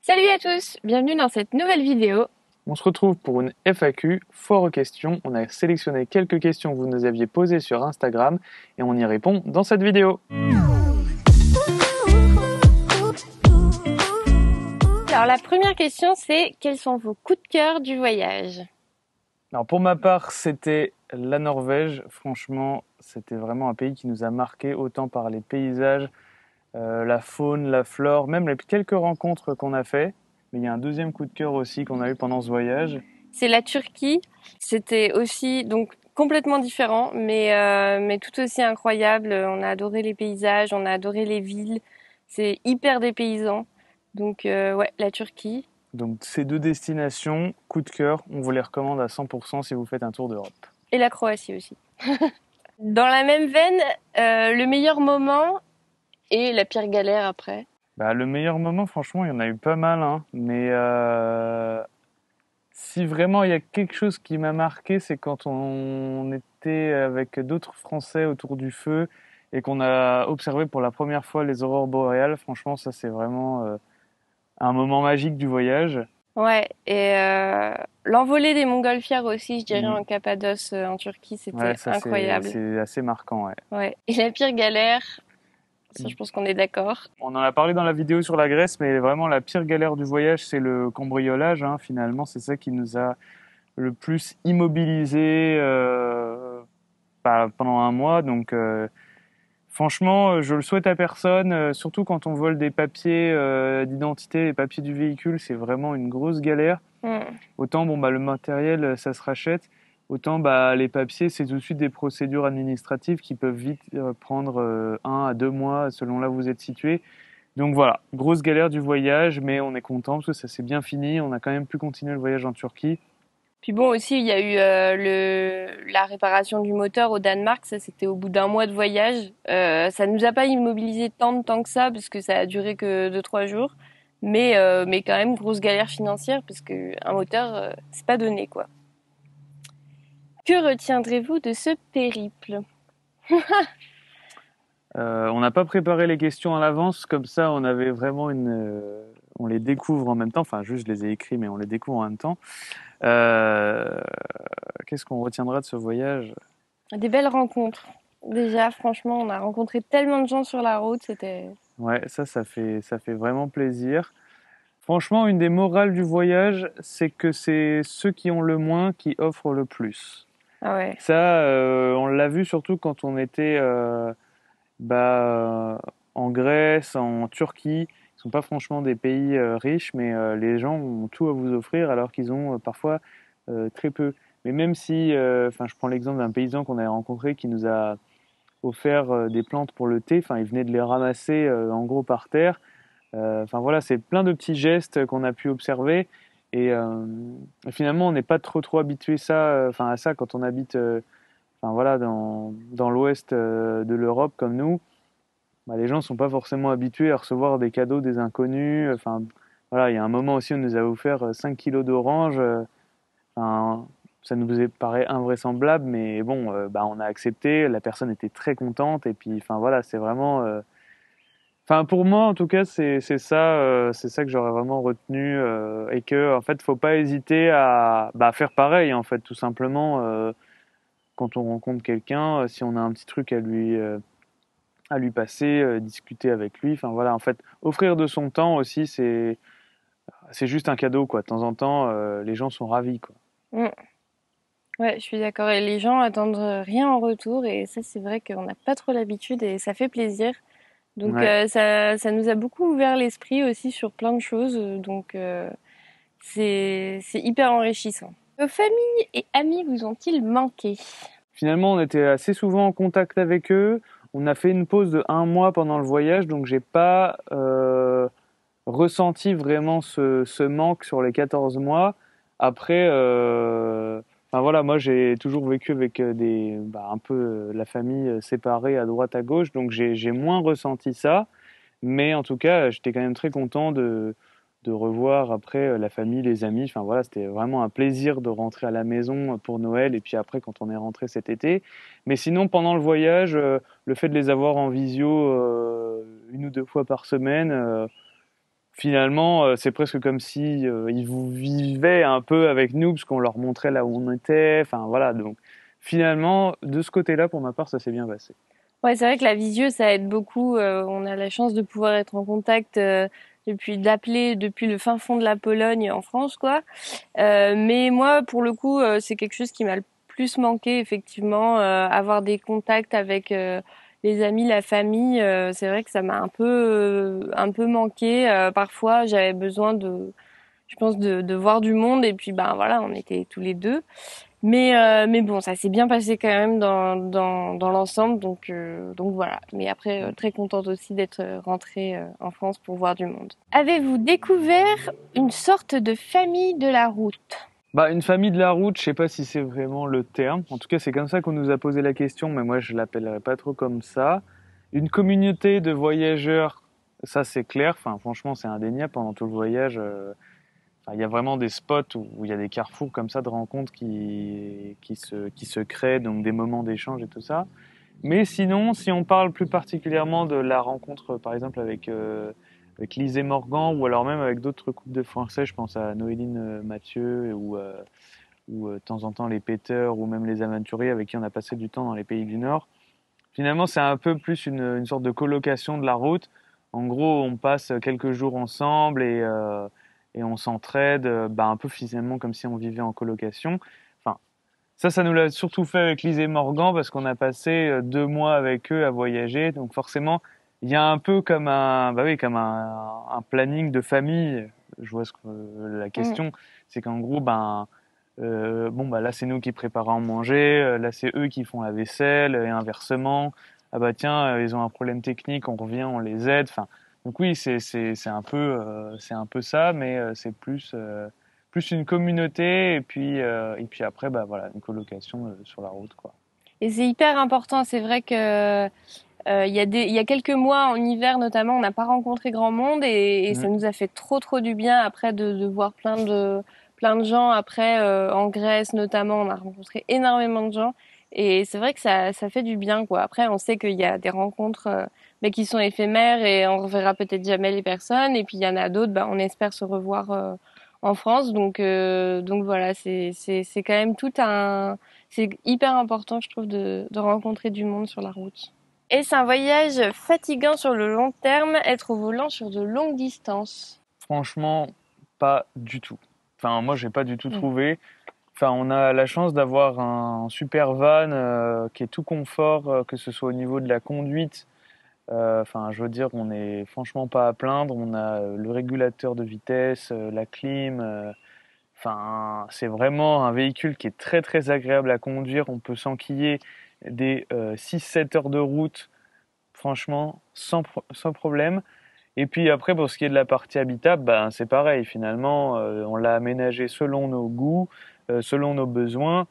Salut à tous, bienvenue dans cette nouvelle vidéo. On se retrouve pour une FAQ, foire aux questions. On a sélectionné quelques questions que vous nous aviez posées sur Instagram et on y répond dans cette vidéo. Alors la première question c'est quels sont vos coups de cœur du voyage? Alors pour ma part, c'était la Norvège. Franchement, c'était vraiment un pays qui nous a marqué autant par les paysages, la faune, la flore, même les quelques rencontres qu'on a fait. Mais il y a un deuxième coup de cœur aussi qu'on a eu pendant ce voyage. C'est la Turquie, c'était aussi donc complètement différent mais tout aussi incroyable. On a adoré les paysages, on a adoré les villes, c'est hyper dépaysant. Donc ouais, la Turquie. Donc ces deux destinations, coup de cœur, on vous les recommande à 100% si vous faites un tour d'Europe. Et la Croatie aussi. Dans la même veine, le meilleur moment et la pire galère après. Le meilleur moment, franchement, il y en a eu pas mal, hein. Mais si vraiment il y a quelque chose qui m'a marqué, c'est quand on était avec d'autres Français autour du feu et qu'on a observé pour la première fois les aurores boréales. Franchement, ça c'est vraiment un moment magique du voyage. Ouais, et l'envolée des montgolfières aussi, je dirais, Mm. en Cappadoce, en Turquie, Ouais, c'était ça incroyable. c'est assez marquant, ouais. Ouais. Et la pire galère, ça je pense qu'on est d'accord. On en a parlé dans la vidéo sur la Grèce, mais vraiment la pire galère du voyage, c'est le cambriolage, hein. Finalement, c'est ça qui nous a le plus immobilisé pendant un mois. Donc, franchement, je le souhaite à personne. Surtout quand on vole des papiers d'identité, les papiers du véhicule, c'est vraiment une grosse galère. Mm. Autant, le matériel, ça se rachète. Autant, les papiers, c'est tout de suite des procédures administratives qui peuvent vite prendre 1 à 2 mois selon là où vous êtes situé. Donc voilà, grosse galère du voyage, mais on est content parce que ça s'est bien fini. On a quand même pu continuer le voyage en Turquie. Puis bon aussi, il y a eu la réparation du moteur au Danemark, ça c'était au bout d'un mois de voyage. Ça nous a pas immobilisé tant de temps que ça, parce que ça a duré que 2-3 jours. Mais quand même, grosse galère financière, parce que un moteur, c'est pas donné, quoi. Que retiendrez-vous de ce périple? On n'a pas préparé les questions à l'avance, comme ça on avait vraiment on les découvre en même temps, enfin juste je les ai écrits mais on les découvre en même temps. Qu'est-ce qu'on retiendra de ce voyage? Des belles rencontres. Déjà, franchement, on a rencontré tellement de gens sur la route, c'était... Ouais, ça fait vraiment plaisir. Franchement, une des morales du voyage, c'est que c'est ceux qui ont le moins qui offrent le plus. Ah ouais. Ça, on l'a vu surtout quand on était en Grèce, en Turquie. Ils sont pas franchement des pays riches, mais les gens ont tout à vous offrir alors qu'ils ont parfois très peu. Mais même si, je prends l'exemple d'un paysan qu'on avait rencontré qui nous a offert des plantes pour le thé. Enfin, il venait de les ramasser en gros par terre. Voilà, c'est plein de petits gestes qu'on a pu observer. Et finalement, on n'est pas trop habitué à ça quand on habite dans l'ouest de l'Europe comme nous. Les gens sont pas forcément habitués à recevoir des cadeaux des inconnus. Voilà, il y a un moment aussi, on nous a offert 5 kilos d'oranges. Ça nous paraît invraisemblable, mais bon, on a accepté. La personne était très contente. Et puis, voilà, c'est vraiment. Pour moi, en tout cas, c'est ça que j'aurais vraiment retenu, et que, en fait, faut pas hésiter à faire pareil, en fait, tout simplement. Quand on rencontre quelqu'un, si on a un petit truc à lui passer, discuter avec lui. Enfin voilà, en fait, offrir de son temps aussi, c'est juste un cadeau quoi. De temps en temps, les gens sont ravis quoi. Mm. Ouais, je suis d'accord. Et les gens attendent rien en retour. Et ça, c'est vrai qu'on n'a pas trop l'habitude et ça fait plaisir. Donc, Ouais. ça nous a beaucoup ouvert l'esprit aussi sur plein de choses. Donc, c'est hyper enrichissant. Vos familles et amis vous ont-ils manqué? Finalement, on était assez souvent en contact avec eux. On a fait une pause de 1 mois pendant le voyage, donc j'ai pas ressenti vraiment ce manque sur les 14 mois. Après, voilà, moi j'ai toujours vécu avec un peu la famille séparée à droite à gauche, donc j'ai moins ressenti ça. Mais en tout cas, j'étais quand même très content de revoir après la famille, les amis. Enfin voilà, c'était vraiment un plaisir de rentrer à la maison pour Noël et puis après quand on est rentré cet été. Mais sinon, pendant le voyage, le fait de les avoir en visio 1 ou 2 fois par semaine, finalement, c'est presque comme si ils vous vivaient un peu avec nous, parce qu'on leur montrait là où on était. Enfin voilà, donc finalement, de ce côté-là, pour ma part, ça s'est bien passé. Ouais, c'est vrai que la visio, ça aide beaucoup. On a la chance de pouvoir être en contact d'appeler depuis le fin fond de la Pologne en France, quoi. Mais moi, pour le coup, c'est quelque chose qui m'a le plus manqué, effectivement, avoir des contacts avec les amis, la famille. C'est vrai que ça m'a un peu manqué. Parfois, j'avais besoin je pense, de voir du monde. Et puis, ben voilà, on était tous les deux. Mais bon, ça s'est bien passé quand même dans l'ensemble, donc voilà. Mais après, très contente aussi d'être rentrée en France pour voir du monde. Avez-vous découvert une sorte de famille de la route? Bah, une famille de la route, je sais pas si c'est vraiment le terme. En tout cas, c'est comme ça qu'on nous a posé la question, mais moi, je l'appellerais pas trop comme ça. Une communauté de voyageurs, ça c'est clair. Enfin, franchement, c'est indéniable pendant tout le voyage. Enfin, il y a vraiment des spots où il y a des carrefours comme ça de rencontres qui se créent, donc des moments d'échange et tout ça. Mais sinon, si on parle plus particulièrement de la rencontre, par exemple, avec Lise et Morgan, ou alors même avec d'autres couples de Français, je pense à Noéline Mathieu, ou de temps en temps les Péteurs, ou même les aventuriers avec qui on a passé du temps dans les pays du Nord. Finalement, c'est un peu plus une sorte de colocation de la route. En gros, on passe quelques jours ensemble et on s'entraide, bah, un peu finalement comme si on vivait en colocation. Enfin, ça nous l'a surtout fait avec Lise et Morgan parce qu'on a passé 2 mois avec eux à voyager. Donc forcément, il y a un peu comme bah oui, comme un planning de famille. Je vois la Mm. question, c'est qu'en gros, ben, bon, bah là, c'est nous qui préparons à manger, là, c'est eux qui font la vaisselle, et inversement. Ah bah tiens, ils ont un problème technique, on revient, on les aide. Enfin, donc oui, c'est un peu ça, mais c'est plus une communauté, et puis après, bah voilà, une colocation sur la route, quoi. Et c'est hyper important. C'est vrai que il y a quelques mois, en hiver notamment, on n'a pas rencontré grand monde et ça Mm. nous a fait trop du bien après de voir plein de gens. Après, en Grèce notamment, on a rencontré énormément de gens et c'est vrai que ça fait du bien, quoi. Après, on sait qu'il y a des rencontres mais qui sont éphémères et on reverra peut-être jamais les personnes. Et puis il y en a d'autres, bah, on espère se revoir en France. Donc voilà, c'est quand même c'est hyper important, je trouve, de rencontrer du monde sur la route. Est-ce un voyage fatigant sur le long terme, être au volant sur de longues distances? Franchement, pas du tout. Enfin, moi, j'ai pas du tout Mm. trouvé. Enfin, on a la chance d'avoir un super van qui est tout confort, que ce soit au niveau de la conduite. Enfin, je veux dire, on est franchement pas à plaindre. On a le régulateur de vitesse, la clim. Enfin, c'est vraiment un véhicule qui est très très agréable à conduire. On peut s'enquiller des 6-7 heures de route, franchement, sans problème. Et puis après, pour ce qui est de la partie habitable, ben, c'est pareil. Finalement, on l'a aménagé selon nos goûts, selon nos besoins.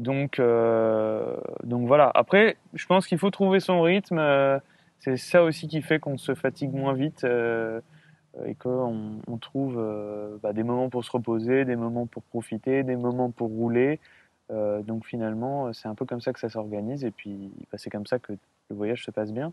Donc voilà. Après, je pense qu'il faut trouver son rythme. C'est ça aussi qui fait qu'on se fatigue moins vite et qu'on trouve bah, des moments pour se reposer, des moments pour profiter, des moments pour rouler. Donc finalement, c'est un peu comme ça que ça s'organise et puis bah, c'est comme ça que le voyage se passe bien.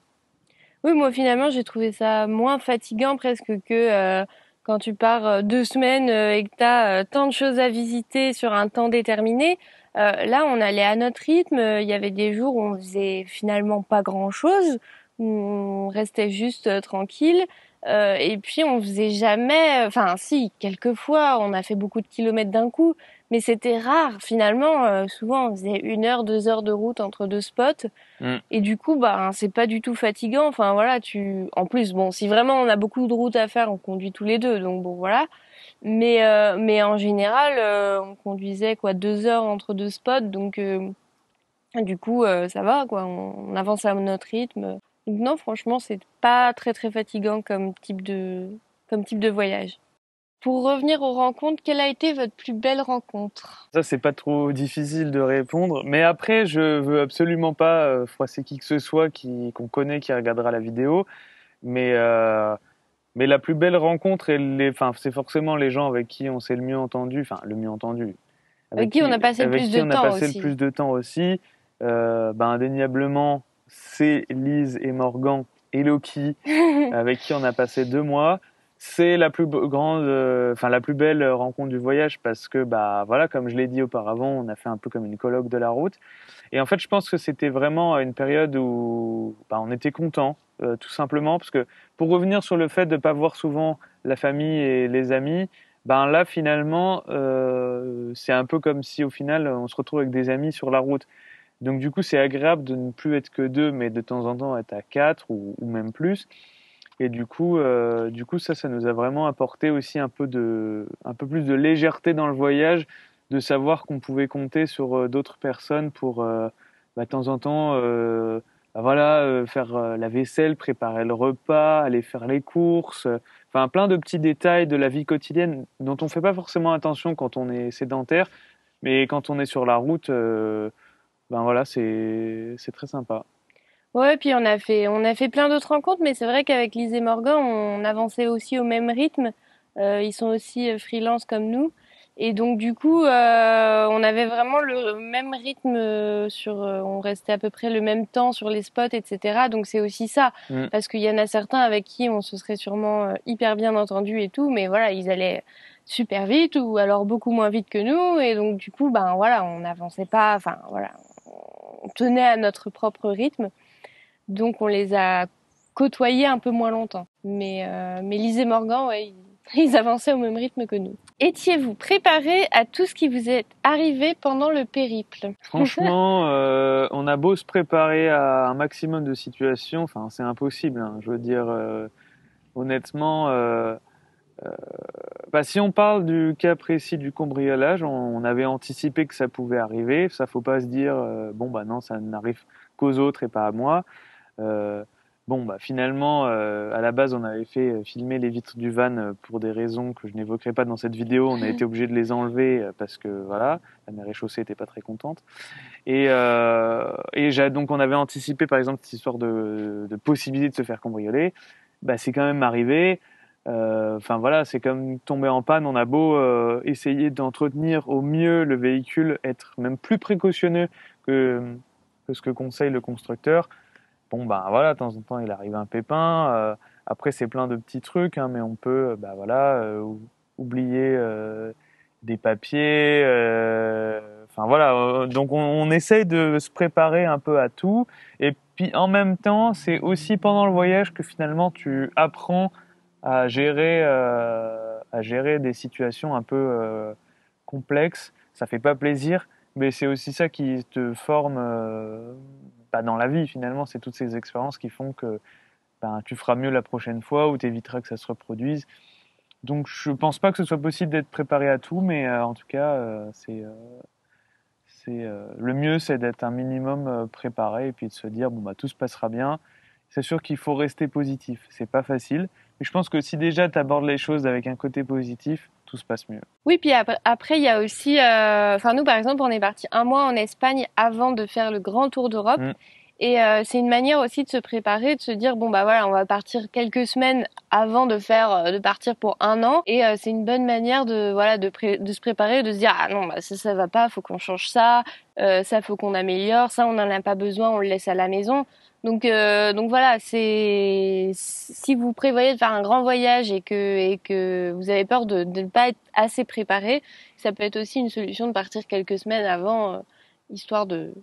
Oui, moi finalement j'ai trouvé ça moins fatigant presque que quand tu pars 2 semaines et que tu as tant de choses à visiter sur un temps déterminé. Là, on allait à notre rythme. Il y avait des jours où on faisait finalement pas grand-chose, où on restait juste tranquille. Et puis on faisait jamais, enfin si, quelquefois on a fait beaucoup de kilomètres d'un coup, mais c'était rare finalement. Souvent on faisait 1 heure, 2 heures de route entre deux spots. Mm. Et du coup, bah, c'est pas du tout fatigant. Enfin, voilà, en plus, bon, si vraiment on a beaucoup de routes à faire, on conduit tous les deux. Donc bon, voilà. Mais en général, on conduisait quoi 2 heures entre deux spots. Donc, du coup, ça va, quoi. On avance à notre rythme. Donc non, franchement, c'est pas très fatigant comme type de voyage. Pour revenir aux rencontres, quelle a été votre plus belle rencontre? Ça, c'est pas trop difficile de répondre. Mais après, je veux absolument pas froisser qui que ce soit qu'on connaît qui regardera la vidéo. Mais, euh, mais la plus belle rencontre, enfin, c'est forcément les gens avec qui on s'est le mieux entendu. Enfin, le mieux entendu. Avec qui on a passé le Avec plus de qui on a temps passé le aussi. plus de temps aussi. Ben, indéniablement, c'est Lise et Morgan et Loki avec qui on a passé 2 mois. c'est la plus grande, enfin la plus belle rencontre du voyage parce que bah voilà, comme je l'ai dit auparavant, on a fait un peu comme une colloque de la route. Et en fait, je pense que c'était vraiment une période où bah, on était content, tout simplement, parce que pour revenir sur le fait de ne pas voir souvent la famille et les amis, ben là finalement, c'est un peu comme si au final on se retrouve avec des amis sur la route. Donc du coup, c'est agréable de ne plus être que deux, mais de temps en temps être à quatre ou même plus. Et du coup, ça nous a vraiment apporté aussi un peu plus de légèreté dans le voyage, de savoir qu'on pouvait compter sur d'autres personnes pour, bah, de temps en temps, bah, voilà, faire la vaisselle, préparer le repas, aller faire les courses, enfin plein de petits détails de la vie quotidienne dont on fait pas forcément attention quand on est sédentaire, mais quand on est sur la route, ben voilà, c'est très sympa. Ouais, puis on a fait plein d'autres rencontres, mais c'est vrai qu'avec Lise et Morgan, on avançait aussi au même rythme. Ils sont aussi freelance comme nous. Et donc, du coup, on avait vraiment le même rythme on restait à peu près le même temps sur les spots, etc. Donc, c'est aussi ça. Mm. Parce qu'il y en a certains avec qui on se serait sûrement hyper bien entendu et tout, mais voilà, ils allaient super vite ou alors beaucoup moins vite que nous. Et donc, du coup, ben voilà, on n'avançait pas, enfin, voilà, on tenait à notre propre rythme. Donc on les a côtoyés un peu moins longtemps. Mais Lise et Morgan, ouais, ils avançaient au même rythme que nous. Étiez-vous préparé à tout ce qui vous est arrivé pendant le périple? Franchement, on a beau se préparer à un maximum de situations, enfin c'est impossible, hein. Je veux dire, honnêtement, bah, si on parle du cas précis du cambriolage, on avait anticipé que ça pouvait arriver. Ça, faut pas se dire, bon bah non, ça n'arrive qu'aux autres et pas à moi. Euh, bon, bah finalement, à la base, on avait fait filmer les vitres du van pour des raisons que je n'évoquerai pas dans cette vidéo. On a été obligé de les enlever parce que voilà, la maréchaussée était pas très contente. Donc on avait anticipé par exemple cette histoire de possibilité de se faire cambrioler. Bah c'est quand même arrivé. Enfin voilà, c'est comme tomber en panne. On a beau essayer d'entretenir au mieux le véhicule, être même plus précautionneux que ce que conseille le constructeur. Bon, bah voilà, de temps en temps, il arrive un pépin. Après, c'est plein de petits trucs, hein, mais on peut, bah voilà, oublier des papiers. Enfin voilà, donc on essaye de se préparer un peu à tout. Et puis en même temps, c'est aussi pendant le voyage que finalement tu apprends à gérer des situations un peu complexes. Ça fait pas plaisir, mais c'est aussi ça qui te forme bah, dans la vie finalement. C'est toutes ces expériences qui font que ben, tu feras mieux la prochaine fois ou tu éviteras que ça se reproduise. Donc je pense pas que ce soit possible d'être préparé à tout, mais en tout cas, le mieux, c'est d'être un minimum préparé et puis de se dire bon bah tout se passera bien. C'est sûr qu'il faut rester positif. C'est pas facile, mais je pense que si déjà tu abordes les choses avec un côté positif, tout se passe mieux. Oui, puis après il y a aussi, enfin nous par exemple, on est parti un mois en Espagne avant de faire le grand tour d'Europe. Mm. Et c'est une manière aussi de se préparer, de se dire bon bah voilà, on va partir quelques semaines avant de partir pour un an. Et c'est une bonne manière de voilà de se préparer, de se dire ah non bah ça va pas, faut qu'on change ça, ça faut qu'on améliore, ça on n'en a pas besoin, on le laisse à la maison. Donc voilà, c'est si vous prévoyez de faire un grand voyage et que vous avez peur de ne pas être assez préparé, ça peut être aussi une solution de partir quelques semaines avant, histoire de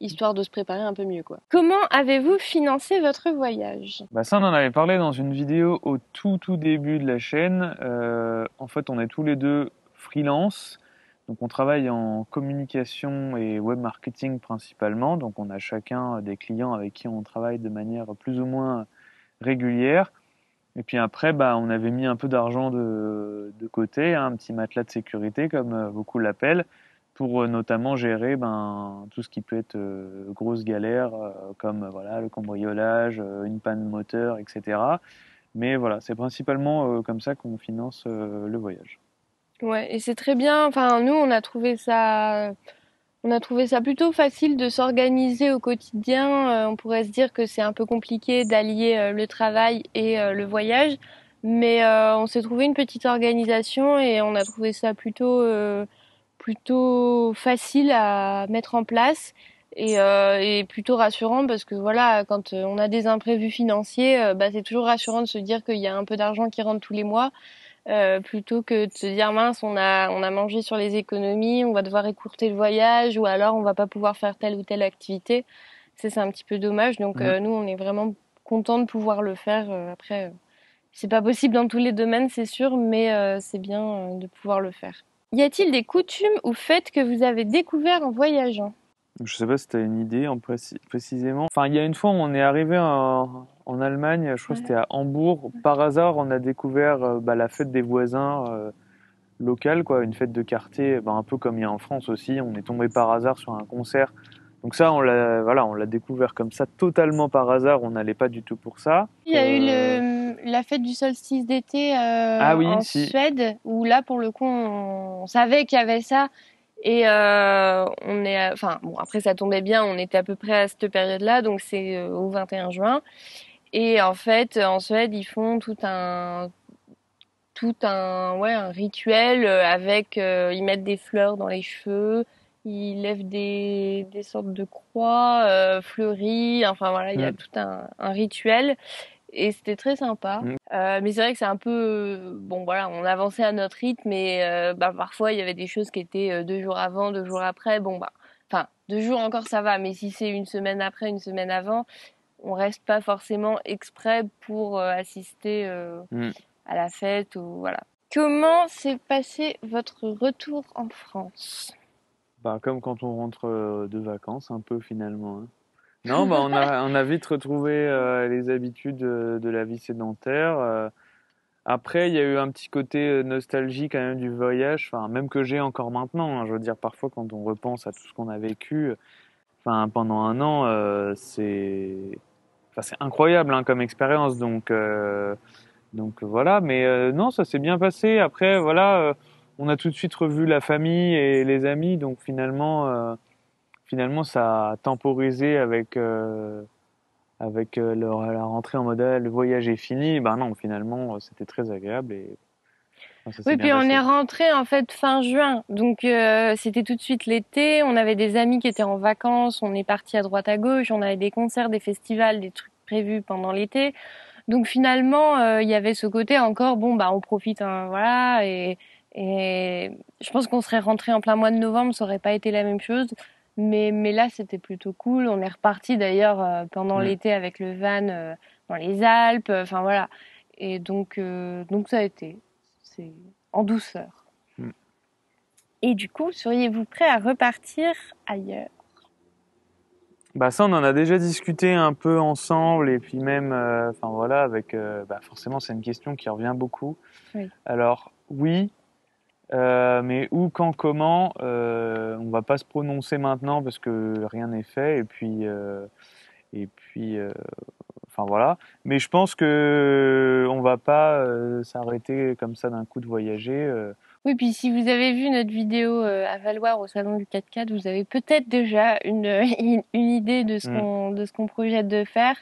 histoire de se préparer un peu mieux, quoi. Comment avez-vous financé votre voyage? Bah ça, on en avait parlé dans une vidéo au tout début de la chaîne. En fait, on est tous les deux freelance. Donc, on travaille en communication et web marketing principalement. Donc, on a chacun des clients avec qui on travaille de manière plus ou moins régulière. Et puis après, bah, on avait mis un peu d'argent de côté, hein, un petit matelas de sécurité, comme beaucoup l'appellent, pour notamment gérer ben, tout ce qui peut être grosse galère, comme voilà, le cambriolage, une panne moteur, etc. Mais voilà, c'est principalement comme ça qu'on finance le voyage. Ouais, et c'est très bien. Enfin, nous, on a trouvé ça plutôt facile de s'organiser au quotidien. On pourrait se dire que c'est un peu compliqué d'allier le travail et le voyage, mais on s'est trouvé une petite organisation et on a trouvé ça plutôt facile à mettre en place. et plutôt rassurant parce que voilà, quand on a des imprévus financiers, c'est toujours rassurant de se dire qu'il y a un peu d'argent qui rentre tous les mois, plutôt que de se dire mince, on a mangé sur les économies, on va devoir écourter le voyage ou alors on va pas pouvoir faire telle ou telle activité. Ça, c'est un petit peu dommage. Donc Mm. nous, on est vraiment contents de pouvoir le faire. Après, c'est pas possible dans tous les domaines, c'est sûr, mais c'est bien de pouvoir le faire. Y a-t-il des coutumes ou fêtes que vous avez découvertes en voyageant? Je sais pas si tu as une idée précisément. Enfin, il y a une fois, on est arrivé en Allemagne, je crois que Ouais. c'était à Hambourg. Par hasard, on a découvert la fête des voisins locale, quoi, une fête de quartier, un peu comme il y a en France aussi. On est tombé par hasard sur un concert. Donc ça, on l'a découvert comme ça, totalement par hasard. On n'allait pas du tout pour ça. Il y a eu la fête du solstice d'été Ah oui, en si. Suède, où là, pour le coup, on savait qu'il y avait ça. Et enfin, bon, après, ça tombait bien, on était à peu près à cette période-là, donc c'est au 21 juin. Et en fait, en Suède, ils font ouais, un rituel avec, ils mettent des fleurs dans les cheveux, ils lèvent des sortes de croix fleuries. Enfin voilà, il y a Mm. tout un rituel et c'était très sympa. Mm. Mais c'est vrai que c'est un peu, bon voilà, on avançait à notre rythme et parfois il y avait des choses qui étaient 2 jours avant, 2 jours après. Bon enfin 2 jours encore ça va, mais si c'est une semaine après, une semaine avant, on reste pas forcément exprès pour assister Mm. à la fête ou voilà. Comment s'est passé votre retour en France? Comme quand on rentre de vacances, un peu finalement, hein. Non, on a vite retrouvé les habitudes de la vie sédentaire. Après, il y a eu un petit côté nostalgie quand même du voyage, enfin, même que j'ai encore maintenant, hein. Je veux dire, parfois, quand on repense à tout ce qu'on a vécu, enfin, pendant un an, c'est incroyable hein, comme expérience. Donc voilà. Mais non, ça s'est bien passé. Après, voilà, on a tout de suite revu la famille et les amis. Donc finalement, ça a temporisé avec la rentrée en mode ah, le voyage est fini. Ben non, finalement, c'était très agréable et ça s'est Oui, bien puis on est passé. rentré en fait fin juin, donc c'était tout de suite l'été. On avait des amis qui étaient en vacances, on est parti à droite à gauche, on avait des concerts, des festivals, des trucs prévus pendant l'été. Donc finalement, il y avait ce côté encore bon on profite hein, voilà et je pense qu'on serait rentré en plein mois de novembre, ça aurait pas été la même chose. Mais là, c'était plutôt cool. On est reparti d'ailleurs pendant Mm. l'été avec le van dans les Alpes. Enfin voilà. Et donc ça a été. C'est en douceur. Mm. Et du coup, seriez-vous prêt à repartir ailleurs? Bah ça, on en a déjà discuté un peu ensemble et puis même, enfin voilà, avec, forcément, c'est une question qui revient beaucoup. Oui. Alors oui, mais où, quand, comment, on va pas se prononcer maintenant parce que rien n'est fait et puis, enfin voilà. Mais je pense que on va pas s'arrêter comme ça d'un coup de voyager. Oui, puis si vous avez vu notre vidéo à Valoir au salon du 4x4, vous avez peut-être déjà une idée de Mm. de ce qu'on projette de faire.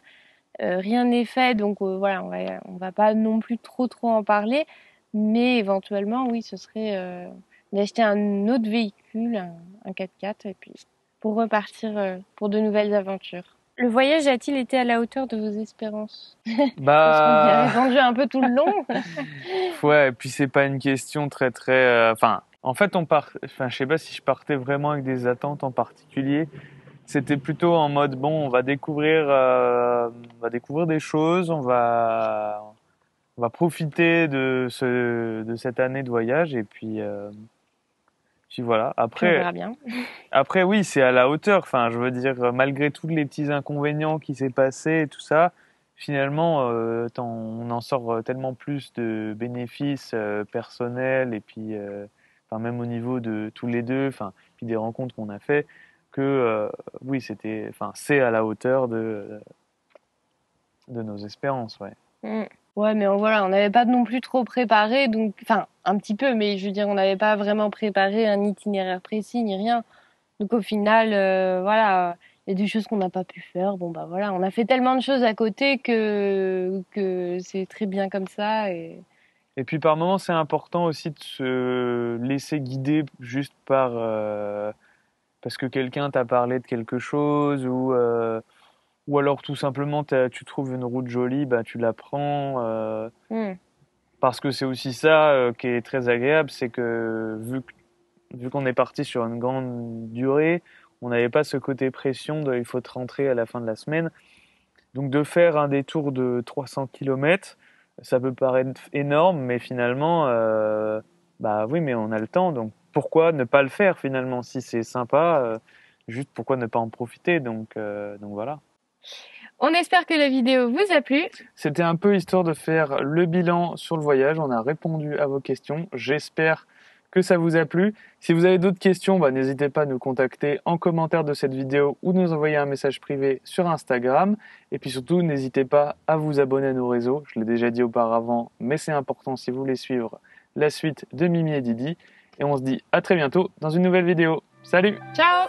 Rien n'est fait, donc voilà, on va pas non plus trop en parler, mais éventuellement, oui, ce serait d'acheter un autre véhicule, un 4x4, et puis pour repartir pour de nouvelles aventures. Le voyage a-t-il été à la hauteur de vos espérances? Je pense qu'on y a Bah répondu un peu tout le long. ouais, et puis c'est pas une question très très. Enfin, en fait, Enfin, je sais pas si je partais vraiment avec des attentes en particulier. C'était plutôt en mode bon, on va découvrir des choses, on va profiter de cette année de voyage et puis voilà. Puis on verra bien. Après oui, c'est à la hauteur. Enfin, je veux dire, malgré tous les petits inconvénients qui s'est passé et tout ça, finalement, on en sort tellement plus de bénéfices personnels et puis, enfin, même au niveau de tous les deux, enfin, puis des rencontres qu'on a fait, que oui, enfin, c'est à la hauteur de nos espérances, ouais. Mm. Ouais, mais voilà, on n'avait pas non plus trop préparé, donc, enfin, un petit peu, mais je veux dire, on n'avait pas vraiment préparé un itinéraire précis ni rien. Donc au final, voilà, il y a des choses qu'on n'a pas pu faire. Bon bah voilà, on a fait tellement de choses à côté que c'est très bien comme ça. Et Et puis par moments, c'est important aussi de se laisser guider juste par parce que quelqu'un t'a parlé de quelque chose ou alors tout simplement tu trouves une route jolie, bah tu la prends. Hmm. Parce que c'est aussi ça qui est très agréable, c'est que vu qu'on est parti sur une grande durée, on n'avait pas ce côté pression de il faut te rentrer à la fin de la semaine. Donc de faire un détour de 300 kilomètres, ça peut paraître énorme, mais finalement, bah oui, mais on a le temps, donc pourquoi ne pas le faire finalement si c'est sympa, juste pourquoi ne pas en profiter, donc voilà. On espère que la vidéo vous a plu. C'était un peu histoire de faire le bilan sur le voyage. On a répondu à vos questions. J'espère que ça vous a plu. Si vous avez d'autres questions, bah, n'hésitez pas à nous contacter en commentaire de cette vidéo ou nous envoyer un message privé sur Instagram. Et puis surtout, n'hésitez pas à vous abonner à nos réseaux. Je l'ai déjà dit auparavant, mais c'est important si vous voulez suivre la suite de Mimi et Didi. Et on se dit à très bientôt dans une nouvelle vidéo. Salut! Ciao!